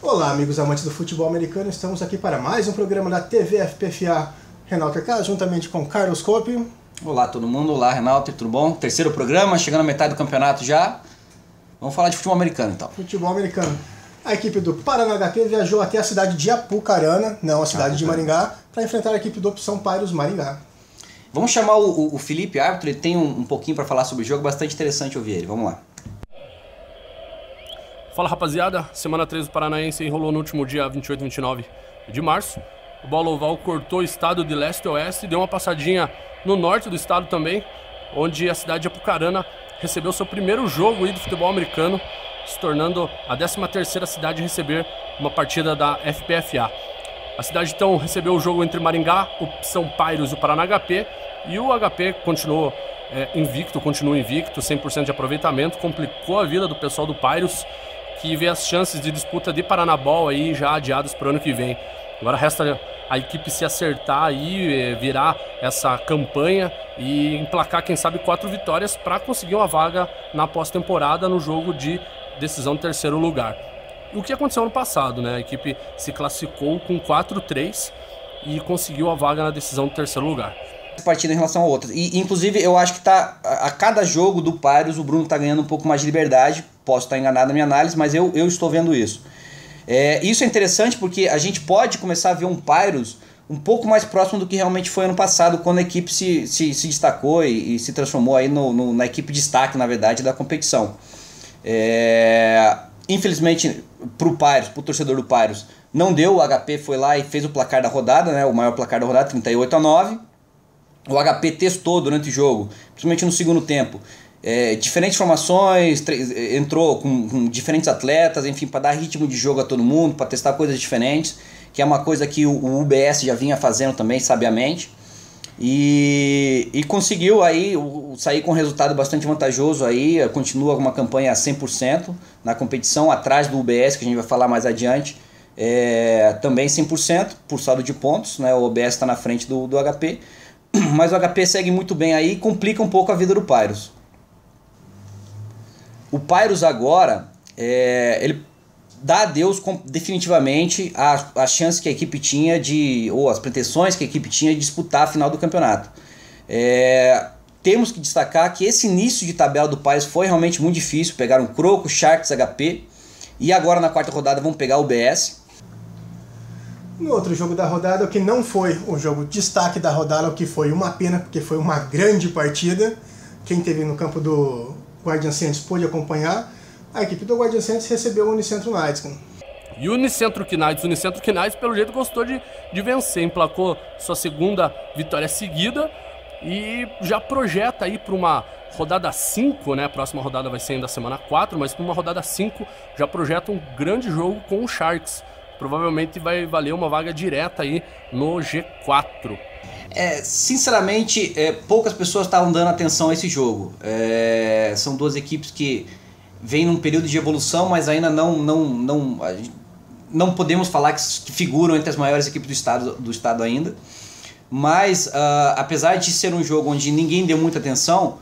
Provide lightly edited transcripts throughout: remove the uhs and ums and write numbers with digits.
Olá, amigos amantes do futebol americano, estamos aqui para mais um programa da TV FPFA Renalter K, juntamente com Carlos Coppi. Olá todo mundo, olá Renalter, tudo bom? Terceiro programa, chegando à metade do campeonato já. Vamos falar de futebol americano então. Futebol americano. A equipe do Paraná HP viajou até a cidade de Apucarana, não a cidade de Maringá, para enfrentar a equipe do Opção Pyrus Maringá. Vamos chamar o Felipe, árbitro, ele tem um pouquinho para falar sobre o jogo, bastante interessante ouvir ele, vamos lá. Fala rapaziada, semana 3 do Paranaense enrolou no último dia 28 e 29 de março. O Bola Oval cortou o estado de leste a oeste e deu uma passadinha no norte do estado também, onde a cidade de Apucarana recebeu seu primeiro jogo do futebol americano, se tornando a 13ª cidade a receber uma partida da FPFA. A cidade então recebeu o jogo entre Maringá, Opção Pyrus e o Paraná HP, e o HP continua invicto, 100% de aproveitamento, complicou a vida do pessoal do Pyrus, que vê as chances de disputa de Paranabol aí já adiadas para o ano que vem. Agora resta a equipe se acertar aí, virar essa campanha e emplacar, quem sabe, 4 vitórias para conseguir uma vaga na pós-temporada no jogo de decisão de terceiro lugar. O que aconteceu ano passado, né? A equipe se classificou com 4-3 e conseguiu a vaga na decisão de terceiro lugar. Partida em relação a outras. E inclusive eu acho que a cada jogo do Pyrus o Bruno está ganhando um pouco mais de liberdade. Posso estar enganado na minha análise, mas eu estou vendo isso. Isso é interessante porque a gente pode começar a ver um Pyrus um pouco mais próximo do que realmente foi ano passado, quando a equipe se destacou e se transformou aí na equipe de destaque, na verdade, da competição. Infelizmente, para o torcedor do Pyrus, não deu. O HP foi lá e fez o placar da rodada, né, o maior placar da rodada, 38-9. O HP testou durante o jogo, principalmente no segundo tempo, diferentes formações, entrou com diferentes atletas, enfim, para dar ritmo de jogo a todo mundo, para testar coisas diferentes, que é uma coisa que o UBS já vinha fazendo também, sabiamente, e conseguiu aí sair com um resultado bastante vantajoso aí, continua com uma campanha a 100% na competição, atrás do UBS, que a gente vai falar mais adiante, também 100% por saldo de pontos, né? O UBS está na frente do HP, mas o HP segue muito bem aí e complica um pouco a vida do Pyrus. O Pyrus agora, ele dá adeus definitivamente a chance que a equipe tinha ou as pretensões que a equipe tinha de disputar a final do campeonato. Temos que destacar que esse início de tabela do Pyrus foi realmente muito difícil. Pegaram Croco, Sharks, HP e agora na quarta rodada vão pegar o BS. No outro jogo da rodada, o que não foi o jogo destaque da rodada, o que foi uma pena, porque foi uma grande partida. Quem esteve no campo do Guardian Saints pôde acompanhar. A equipe do Guardian Saints recebeu o Unicentro Knights. E o Unicentro Knights, pelo jeito, gostou de vencer, emplacou sua segunda vitória seguida e já projeta aí para uma rodada 5, né? A próxima rodada vai ser ainda semana 4, mas para uma rodada 5 já projeta um grande jogo com o Sharks. Provavelmente vai valer uma vaga direta aí no G4. Sinceramente, poucas pessoas estavam dando atenção a esse jogo. São duas equipes que vêm num período de evolução, mas ainda não podemos falar que figuram entre as maiores equipes do estado ainda. Mas, apesar de ser um jogo onde ninguém deu muita atenção,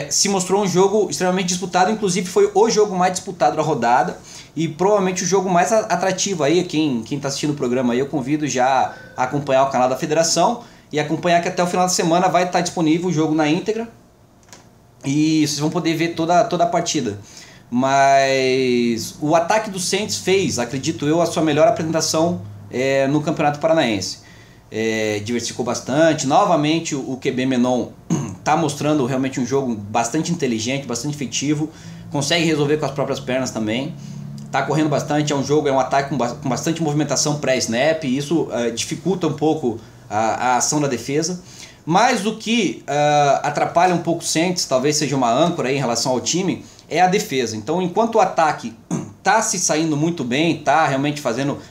se mostrou um jogo extremamente disputado. Inclusive foi o jogo mais disputado da rodada e provavelmente o jogo mais atrativo aí. Quem está assistindo o programa aí, eu convido já a acompanhar o canal da federação e acompanhar que até o final de semana vai estar disponível o jogo na íntegra e vocês vão poder ver toda a partida. Mas o ataque do Saints fez, acredito eu, a sua melhor apresentação no Campeonato Paranaense. Diversificou bastante. Novamente o QB Menon está mostrando realmente um jogo bastante inteligente, bastante efetivo, consegue resolver com as próprias pernas também, está correndo bastante, é um ataque com bastante movimentação pré-snap, e isso dificulta um pouco a ação da defesa, mas o que atrapalha um pouco o Saints, talvez seja uma âncora aí em relação ao time, é a defesa. Então enquanto o ataque está se saindo muito bem, está realmente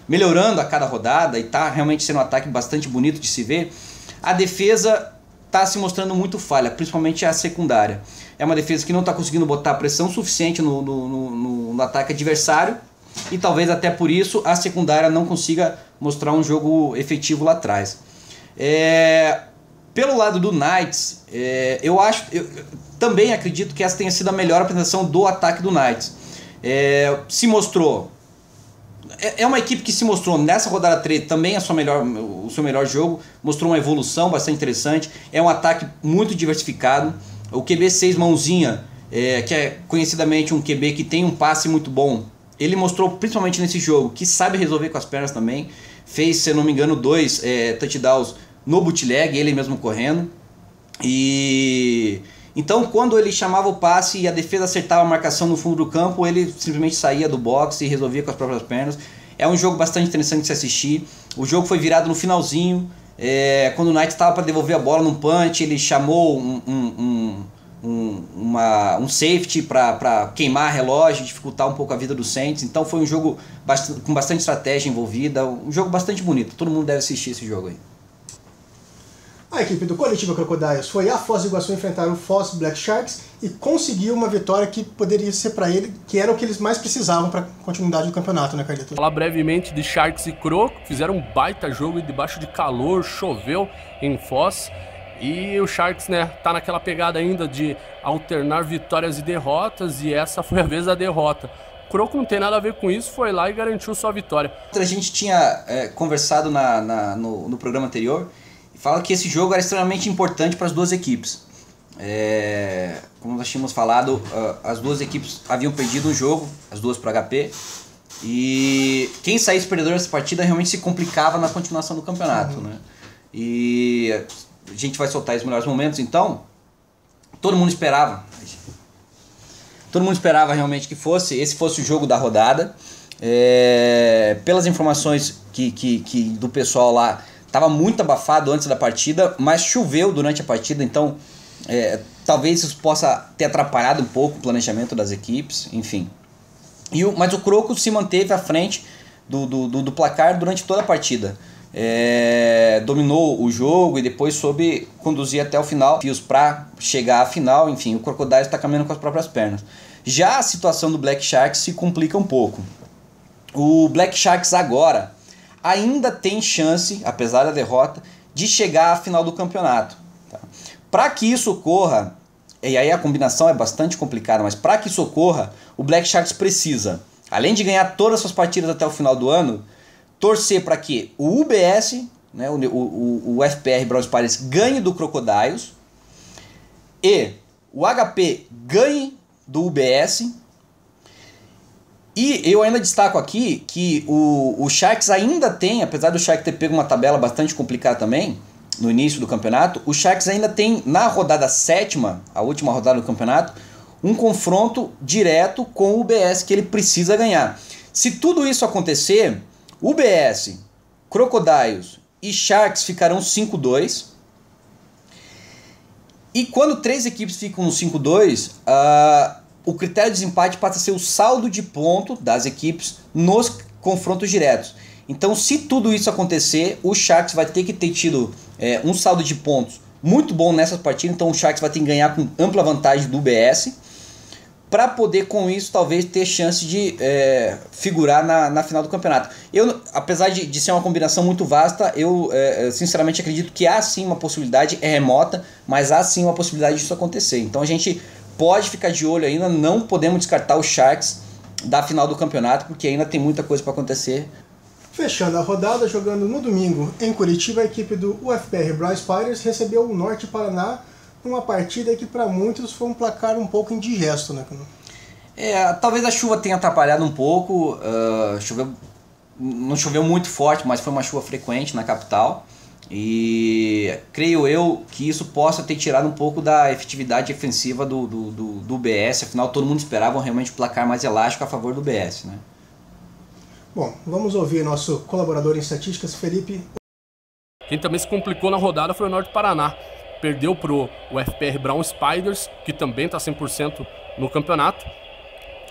melhorando a cada rodada e está realmente sendo um ataque bastante bonito de se ver, a defesa está se mostrando muito falha, principalmente a secundária. É uma defesa que não está conseguindo botar pressão suficiente no ataque adversário e talvez até por isso a secundária não consiga mostrar um jogo efetivo lá atrás. Pelo lado do Knights, eu também acredito que essa tenha sido a melhor apresentação do ataque do Knights. Se mostrou é uma equipe que se mostrou nessa rodada 3 também o seu melhor jogo, mostrou uma evolução bastante interessante, é um ataque muito diversificado. O QB 6 Mãozinha, que é conhecidamente um QB que tem um passe muito bom, ele mostrou principalmente nesse jogo que sabe resolver com as pernas também. Fez, se eu não me engano, 2 touchdowns no bootleg, ele mesmo correndo. E então quando ele chamava o passe e a defesa acertava a marcação no fundo do campo, ele simplesmente saía do box e resolvia com as próprias pernas. É um jogo bastante interessante de se assistir. O jogo foi virado no finalzinho, quando o Knight estava para devolver a bola num punch, ele chamou um safety para queimar relógio, dificultar um pouco a vida do Saints. Então foi um jogo com bastante estratégia envolvida, um jogo bastante bonito. Todo mundo deve assistir esse jogo aí. A equipe do Curitiba Crocodiles foi à Foz do Iguaçu enfrentar o Foz Black Sharks e conseguiu uma vitória que poderia ser para ele, que era o que eles mais precisavam para a continuidade do campeonato, né, Carlito? Falar brevemente de Sharks e Croco, fizeram um baita jogo debaixo de calor, choveu em Foz. E o Sharks, né, tá naquela pegada ainda de alternar vitórias e derrotas, e essa foi a vez da derrota. O Croco não tem nada a ver com isso, foi lá e garantiu sua vitória. A gente tinha conversado no programa anterior, e fala que esse jogo era extremamente importante para as duas equipes. Como nós tínhamos falado, as duas equipes haviam perdido um jogo, as duas para HP, e quem saísse perdedor dessa partida realmente se complicava na continuação do campeonato, né? E a gente vai soltar os melhores momentos, então todo mundo esperava realmente que esse fosse o jogo da rodada. Pelas informações que do pessoal lá, estava muito abafado antes da partida, mas choveu durante a partida, então talvez isso possa ter atrapalhado um pouco o planejamento das equipes, enfim. Mas o Croco se manteve à frente do placar durante toda a partida. Dominou o jogo e depois soube conduzir até o final, fios para chegar à final. Enfim, o Crocodiles está caminhando com as próprias pernas. Já a situação do Black Sharks se complica um pouco. O Black Sharks agora ainda tem chance, apesar da derrota, de chegar à final do campeonato, tá? Para que isso ocorra, e aí a combinação é bastante complicada, mas para que isso ocorra, o Black Sharks precisa, além de ganhar todas as suas partidas até o final do ano, torcer para que o UBS, né, o FPR Brown Spiders, ganhe do Crocodiles e o HP ganhe do UBS. E eu ainda destaco aqui que o Sharks ainda tem, apesar do Sharks ter pego uma tabela bastante complicada também no início do campeonato, o Sharks ainda tem na rodada 7ª, a última rodada do campeonato, um confronto direto com o UBS que ele precisa ganhar. Se tudo isso acontecer, UBS, Crocodiles e Sharks ficarão 5-2. E quando 3 equipes ficam no 5-2, o critério de desempate passa a ser o saldo de ponto das equipes nos confrontos diretos. Então, se tudo isso acontecer, o Sharks vai ter que ter tido um saldo de pontos muito bom nessa partida. Então, o Sharks vai ter que ganhar com ampla vantagem do UBS, para poder com isso talvez ter chance de figurar na final do campeonato. Eu, apesar de ser uma combinação muito vasta, eu sinceramente acredito que há sim uma possibilidade, é remota, mas há sim uma possibilidade disso acontecer. Então a gente pode ficar de olho ainda, não podemos descartar os Sharks da final do campeonato, porque ainda tem muita coisa para acontecer. Fechando a rodada, jogando no domingo em Curitiba, a equipe do UFPR Brown Spiders recebeu o Norte Paraná numa partida que para muitos foi um placar um pouco indigesto, né? Talvez a chuva tenha atrapalhado um pouco, não choveu muito forte, mas foi uma chuva frequente na capital, e creio eu que isso possa ter tirado um pouco da efetividade defensiva do UBS, afinal todo mundo esperava realmente um placar mais elástico a favor do UBS, né? Bom, vamos ouvir nosso colaborador em estatísticas, Felipe. Quem também se complicou na rodada foi o Norte Paraná. Perdeu pro UFPR Brown Spiders, que também está 100% no campeonato,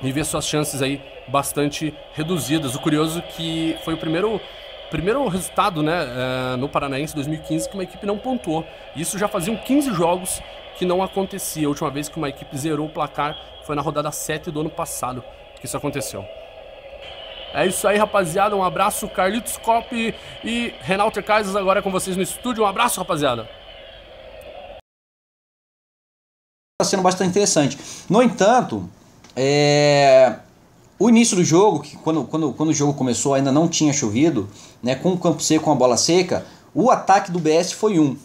e vê suas chances aí bastante reduzidas. O curioso é que foi o primeiro resultado, né, no Paranaense 2015 que uma equipe não pontuou. Isso já faziam 15 jogos que não acontecia. A última vez que uma equipe zerou o placar foi na rodada 7 do ano passado que isso aconteceu. É isso aí, rapaziada. Um abraço, Carlitos Cop e Renalter Casas agora com vocês no estúdio. Um abraço, rapaziada. Está sendo bastante interessante. No entanto, O início do jogo, que quando o jogo começou ainda não tinha chovido, né, com o campo seco, com a bola seca, o ataque do BS foi um.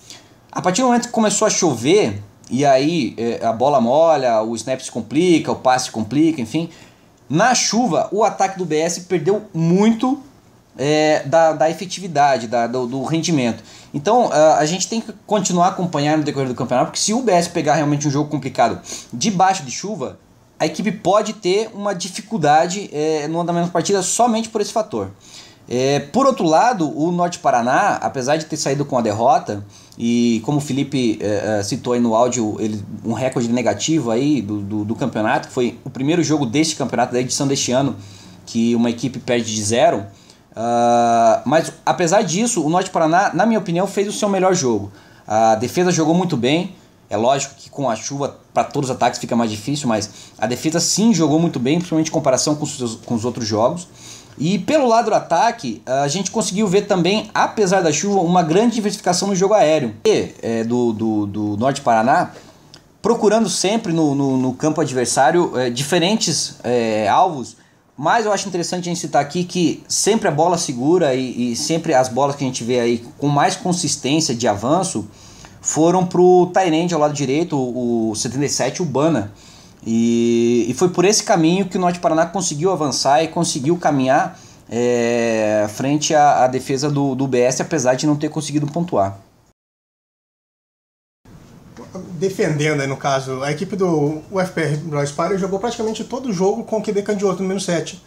A partir do momento que começou a chover, e aí a bola molha, o snap se complica, o passe se complica, enfim, na chuva o ataque do BS perdeu muito da efetividade, do rendimento. Então a gente tem que continuar a acompanhar no decorrer do campeonato, porque se o BS pegar realmente um jogo complicado debaixo de chuva, a equipe pode ter uma dificuldade no andamento da partida somente por esse fator. Por outro lado, o Norte Paraná, apesar de ter saído com a derrota, e como o Felipe citou aí no áudio, um recorde negativo aí do campeonato, que foi o primeiro jogo deste campeonato, da edição deste ano, que uma equipe perde de 0. Mas apesar disso, o Norte Paraná, na minha opinião, fez o seu melhor jogo. A defesa jogou muito bem. É lógico que com a chuva para todos os ataques fica mais difícil, mas a defesa sim jogou muito bem, principalmente em comparação com os outros jogos. E pelo lado do ataque, a gente conseguiu ver também, apesar da chuva, uma grande diversificação no jogo aéreo. Do Norte Paraná, procurando sempre no campo adversário diferentes alvos. Mas eu acho interessante a gente citar aqui que sempre a bola segura e sempre as bolas que a gente vê aí com mais consistência de avanço foram pro Tairende ao lado direito, o 77, o Bana. E foi por esse caminho que o Norte Paraná conseguiu avançar e conseguiu caminhar frente à defesa do BS, apesar de não ter conseguido pontuar. Defendendo aí no caso, a equipe do UFPR Bros Party jogou praticamente todo o jogo com o QB candidato número 7.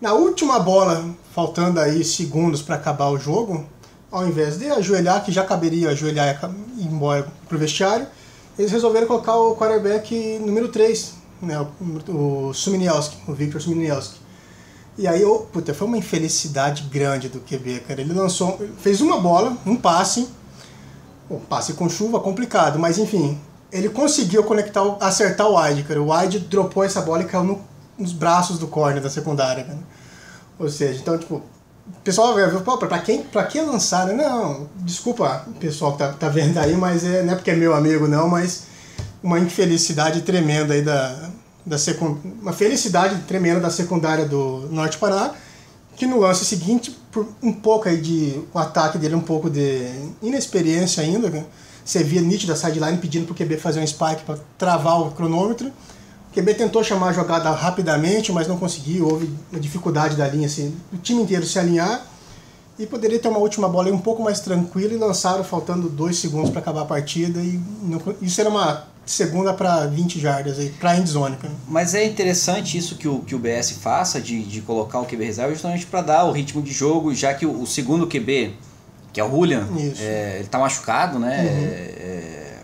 Na última bola, faltando aí segundos para acabar o jogo, ao invés de ajoelhar, que já caberia ajoelhar e ir embora pro vestiário, eles resolveram colocar o quarterback número 3, né, o Suminielski, o Victor Suminielski. E aí, foi uma infelicidade grande do QB, cara. Ele fez uma bola, um passe com chuva, complicado, mas enfim, ele conseguiu acertar o wide, cara. O wide dropou essa bola e caiu nos braços do corner da secundária, cara. Ou seja, então, tipo, o pessoal vai ver, pra que lançar? Não, desculpa o pessoal que tá vendo aí, mas não é porque é meu amigo não, mas uma infelicidade tremenda aí uma felicidade tremenda da secundária do Norte Paraná, que no lance seguinte, por um pouco aí o ataque dele, um pouco de inexperiência ainda, né? Você via nítido a sideline pedindo pro QB fazer um spike para travar o cronômetro. O QB tentou chamar a jogada rapidamente, mas não conseguiu, houve uma dificuldade da linha, assim, o time inteiro se alinhar, e poderia ter uma última bola aí um pouco mais tranquila, e lançaram faltando 2 segundos para acabar a partida, e isso era uma segunda para 20 jardas aí, para endzone. Mas é interessante isso que o BS faça, de colocar o QB reserva, justamente para dar o ritmo de jogo, já que o segundo QB, que é o Julian, ele está machucado, né?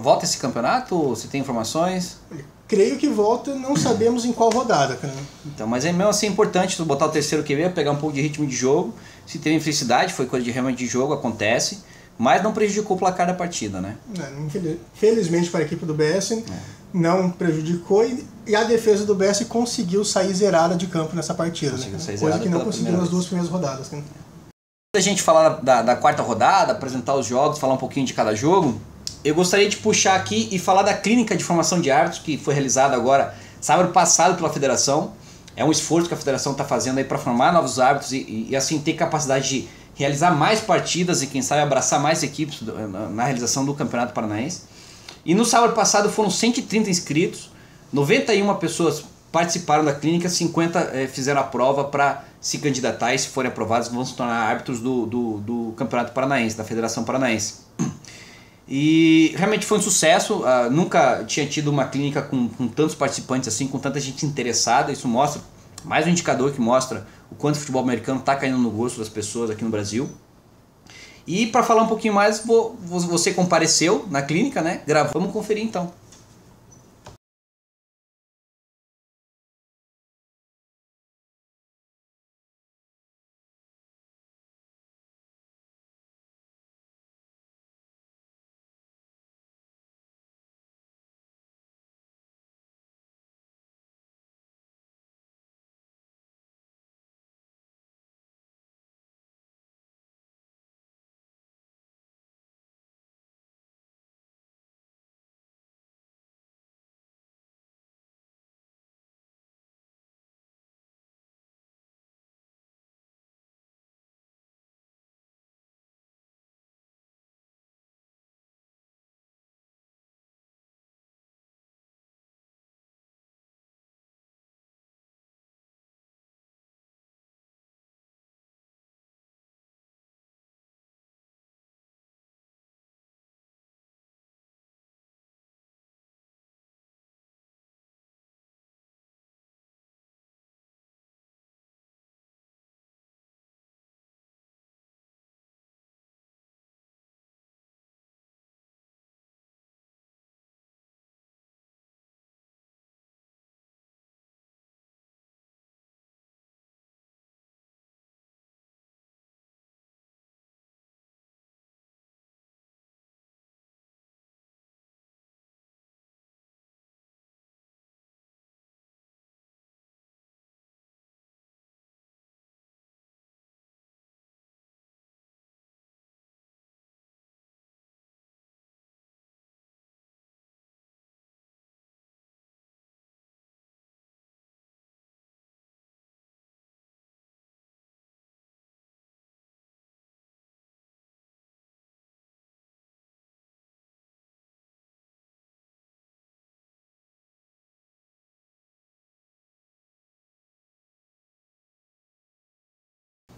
Volta esse campeonato? Você tem informações? Creio que volta, não sabemos em qual rodada, cara. Então, mas mesmo assim é importante tu botar o terceiro QB, pegar um pouco de ritmo de jogo. Se teve infelicidade, foi coisa realmente de jogo, acontece. Mas não prejudicou o placar da partida, né? Felizmente para a equipe do BS, não prejudicou, e a defesa do BS conseguiu sair zerada de campo nessa partida. Coisa que não conseguiu nas 2 primeiras rodadas. Né? Antes da gente falar da quarta rodada, apresentar os jogos, falar um pouquinho de cada jogo, eu gostaria de puxar aqui e falar da clínica de formação de árbitros que foi realizada agora, sábado passado, pela federação. É um esforço que a federação está fazendo aí para formar novos árbitros e assim ter capacidade de realizar mais partidas e quem sabe abraçar mais equipes na realização do Campeonato Paranaense. E no sábado passado foram 130 inscritos, 91 pessoas participaram da clínica, 50 fizeram a prova para se candidatar, e se forem aprovados vão se tornar árbitros do Campeonato Paranaense, da Federação Paranaense. E realmente foi um sucesso, nunca tinha tido uma clínica com tantos participantes assim, com tanta gente interessada. Isso mostra, mais um indicador que mostra o quanto o futebol americano está caindo no gosto das pessoas aqui no Brasil. E para falar um pouquinho mais, você compareceu na clínica, né? Vamos conferir então.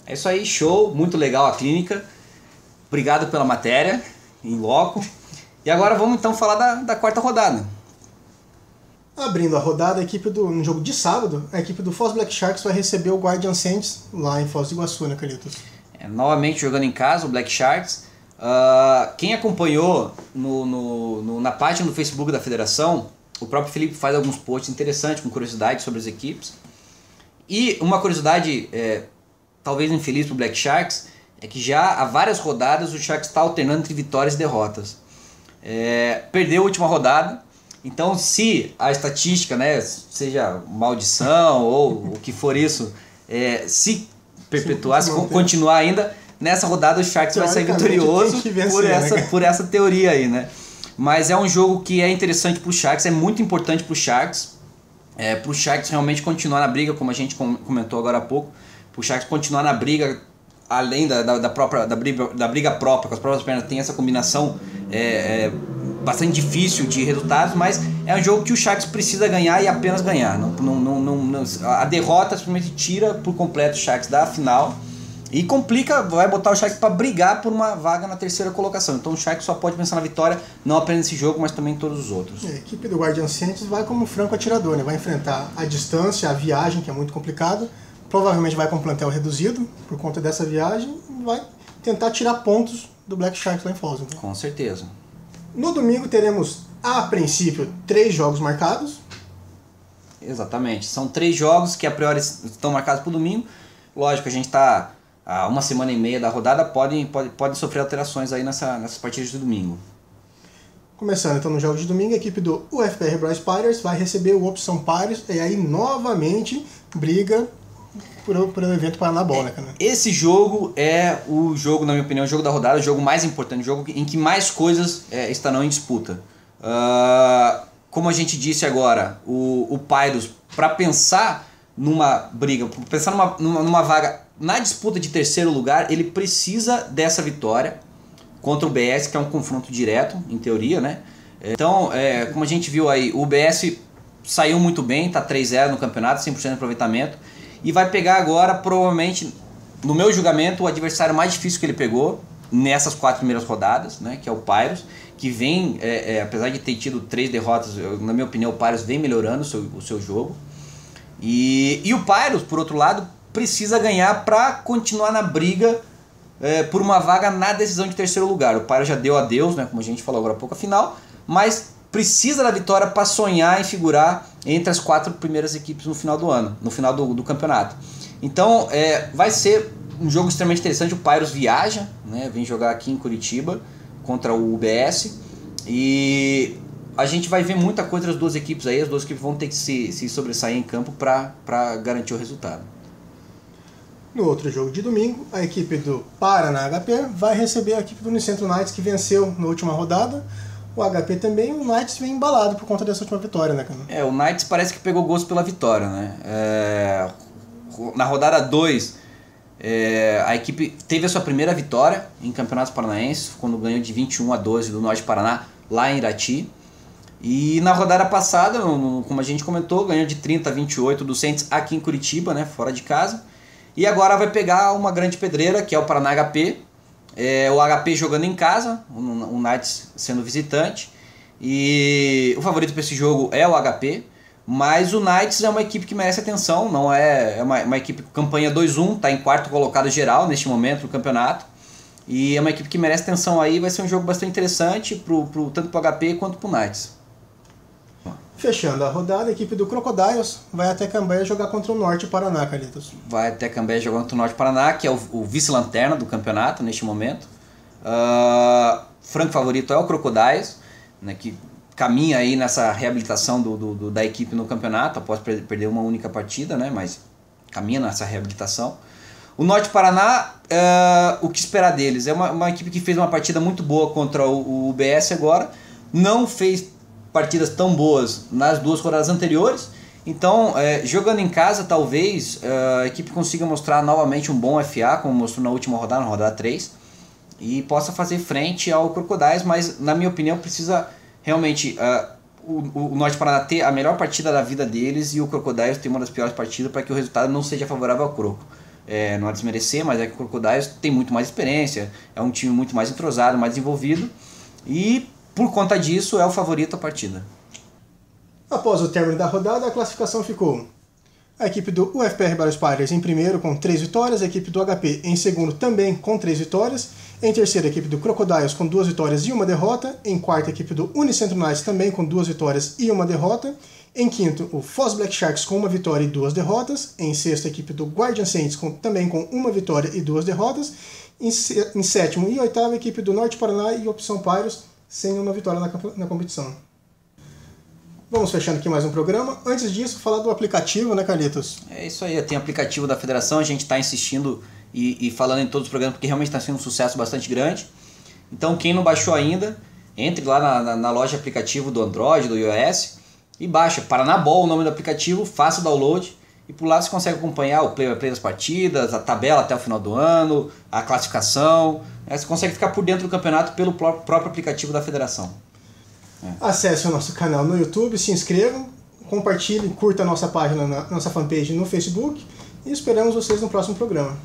É isso aí, show, muito legal a clínica. Obrigado pela matéria, em loco. E agora vamos então falar da quarta rodada. Abrindo a rodada, no jogo de sábado, a equipe do Foz Black Sharks vai receber o Guardian Saints lá em Foz do Iguaçu, né, Carlitos? Novamente jogando em casa, o Black Sharks. Quem acompanhou na página do Facebook da federação, o próprio Felipe faz alguns posts interessantes com curiosidades sobre as equipes. E uma curiosidade, talvez infeliz para o Black Sharks, é que já há várias rodadas o Sharks está alternando entre vitórias e derrotas. Perdeu a última rodada, então se a estatística, né, seja maldição ou o que for isso, se perpetuar, se continuar ainda, nessa rodada o Sharks vai sair vitorioso por essa teoria aí, né? Mas é um jogo que é interessante para o Sharks, é muito importante para o Sharks. Para o Sharks realmente continuar na briga, como a gente comentou agora há pouco, para o Sharks continuar na briga, além da briga própria, com as próprias pernas, tem essa combinação bastante difícil de resultados, mas é um jogo que o Sharks precisa ganhar e apenas ganhar. A derrota simplesmente tira por completo o Sharks da final e complica, vai botar o Sharks para brigar por uma vaga na terceira colocação. Então o Sharks só pode pensar na vitória, não apenas nesse jogo, mas também em todos os outros. A equipe do Guardian Saints vai como franco atirador, né? Vai enfrentar a distância, a viagem, que é muito complicado. Provavelmente vai com um plantel reduzido por conta dessa viagem e vai tentar tirar pontos do Black Sharks lá em Foz. Então. Com certeza. No domingo teremos, a princípio, 3 jogos marcados. Exatamente. São 3 jogos que a priori estão marcados para o domingo. Lógico, a gente está a uma semana e meia da rodada, pode sofrer alterações aí nessas partidas de domingo. Começando então no jogo de domingo, a equipe do UFPR Bryce Pirates vai receber o Opção Pirates e aí novamente briga por o evento Paranabol, né, cara? Esse jogo é o jogo, na minha opinião, o jogo da rodada, o jogo mais importante, o jogo em que mais coisas estarão em disputa. Como a gente disse agora, o Pirates, para pensar numa briga, pensar numa vaga na disputa de terceiro lugar, ele precisa dessa vitória contra o BS, que é um confronto direto, em teoria, né? Então, como a gente viu aí, o BS saiu muito bem, tá 3-0 no campeonato, 100% de aproveitamento, e vai pegar agora, provavelmente, no meu julgamento, o adversário mais difícil que ele pegou nessas 4 primeiras rodadas, né, que é o Pirates, que vem, apesar de ter tido 3 derrotas, na minha opinião, o Pirates vem melhorando o seu jogo. E o Pirates, por outro lado, precisa ganhar para continuar na briga por uma vaga na decisão de terceiro lugar. O Pirates já deu adeus, né, como a gente falou agora há pouco, a final, mas precisa da vitória para sonhar em figurar entre as 4 primeiras equipes no final do ano, no final do campeonato. Então vai ser um jogo extremamente interessante. O Pirates viaja, né, vem jogar aqui em Curitiba contra o UBS e a gente vai ver muita coisa das duas equipes aí. As duas equipes vão ter que se sobressair em campo para garantir o resultado. No outro jogo de domingo, a equipe do Paraná HP vai receber a equipe do Unicentro Knights, que venceu na última rodada. O HP também, o Knights vem embalado por conta dessa última vitória, né, cara? O Knights parece que pegou gosto pela vitória, né? Na rodada 2, a equipe teve a sua primeira vitória em campeonatos paranaenses, quando ganhou de 21-12 do Norte Paraná, lá em Irati. E na rodada passada, como a gente comentou, ganhou de 30-28 do Saints aqui em Curitiba, né, fora de casa. E agora vai pegar uma grande pedreira, que é o Paraná HP. O HP jogando em casa, o Knights sendo visitante. E o favorito para esse jogo é o HP. Mas o Knights é uma equipe que merece atenção. Não é uma equipe com campanha 2-1, está em 4º colocado geral neste momento no campeonato. E é uma equipe que merece atenção aí. Vai ser um jogo bastante interessante tanto para o HP quanto para o Knights. Fechando a rodada, a equipe do Crocodiles vai até Cambé jogar contra o Norte Paraná, Carlitos. Vai até Cambé jogar contra o Norte Paraná, que é o vice-lanterna do campeonato neste momento. Franco favorito é o Crocodiles, né, que caminha aí nessa reabilitação da equipe no campeonato, após perder uma única partida, né, mas caminha nessa reabilitação. O Norte Paraná, o que esperar deles? É uma equipe que fez uma partida muito boa contra o UBS agora, não fez partidas tão boas nas 2 rodadas anteriores, então jogando em casa talvez a equipe consiga mostrar novamente um bom FA, como mostrou na última rodada, na rodada 3, e possa fazer frente ao Crocodiles, mas na minha opinião precisa realmente o Norte Paraná ter a melhor partida da vida deles e o Crocodiles ter uma das piores partidas para que o resultado não seja favorável ao Croco. não é desmerecer, mas é que o Crocodiles tem muito mais experiência, é um time muito mais entrosado, mais desenvolvido, e por conta disso é o favorito à partida. Após o término da rodada, a classificação ficou: a equipe do UFPR Battle Spiders em primeiro com 3 vitórias, a equipe do HP em segundo também com 3 vitórias, em terceiro a equipe do Crocodiles com 2 vitórias e 1 derrota, em quarto a equipe do Unicentro Knights também com 2 vitórias e 1 derrota, em quinto o Foz Black Sharks com 1 vitória e 2 derrotas, em sexto a equipe do Guardian Saints também com 1 vitória e 2 derrotas, em sétimo e oitavo a equipe do Norte Paraná e Opção Pyros sem nenhuma vitória na competição. Vamos fechando aqui mais um programa. Antes disso, falar do aplicativo, né, Carlitos? É isso aí, tem aplicativo da federação, a gente está insistindo e falando em todos os programas, porque realmente está sendo um sucesso bastante grande. Então, quem não baixou ainda, entre lá na loja aplicativo do Android, do iOS, e baixa. Paranabol, o nome do aplicativo, faça o download, e por lá você consegue acompanhar o play-by-play das partidas, a tabela até o final do ano, a classificação. Você consegue ficar por dentro do campeonato pelo próprio aplicativo da federação. Acesse o nosso canal no YouTube, se inscrevam, compartilhem, curta a nossa página, nossa fanpage no Facebook e esperamos vocês no próximo programa.